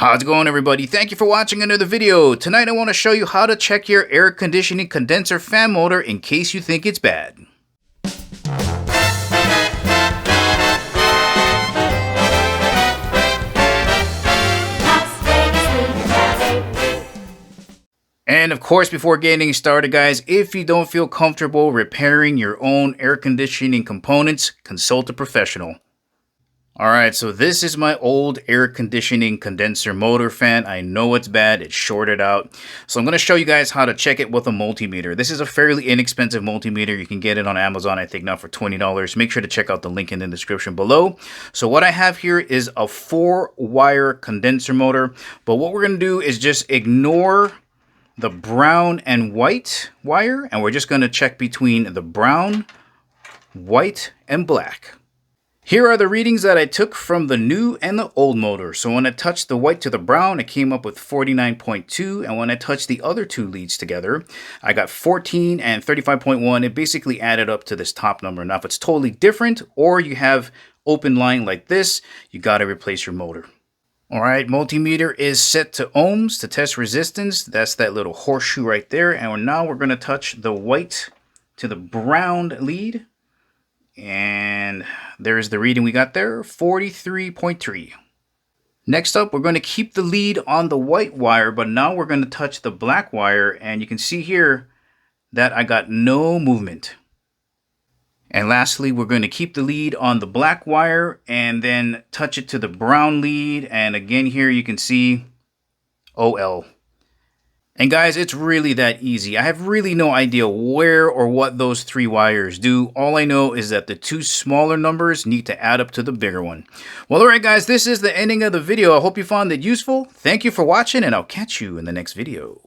How's it going, everybody? Thank you for watching another video. Tonight I want to show you how to check your air conditioning condenser fan motor in case you think it's bad. And of course, before getting started, guys, if you don't feel comfortable repairing your own air conditioning components, consult a professional. Alright, so this is my old air conditioning condenser motor fan. I know it's bad, it's shorted out. So I'm going to show you guys how to check it with a multimeter. This is a fairly inexpensive multimeter. You can get it on Amazon, I think now for $20. Make sure to check out the link in the description below. So what I have here is a 4-wire condenser motor. But what we're going to do is just ignore the brown and white wire. And we're just going to check between the brown, white, and black. Here are the readings that I took from the new and the old motor. So when I touched the white to the brown, it came up with 49.2. And when I touched the other two leads together, I got 14 and 35.1. It basically added up to this top number. Now, if it's totally different or you have open line like this, you got to replace your motor. All right, multimeter is set to ohms to test resistance. That's that little horseshoe right there. And now we're going to touch the white to the brown lead. And there's the reading we got there, 43.3. Next up, we're going to keep the lead on the white wire, but now we're going to touch the black wire. And you can see here that I got no movement. And lastly, we're going to keep the lead on the black wire and then touch it to the brown lead. And again, here you can see OL. And guys, it's really that easy. I have really no idea where or what those 3 wires do. All I know is that the 2 smaller numbers need to add up to the bigger one. Well, alright guys, this is the ending of the video. I hope you found it useful. Thank you for watching, and I'll catch you in the next video.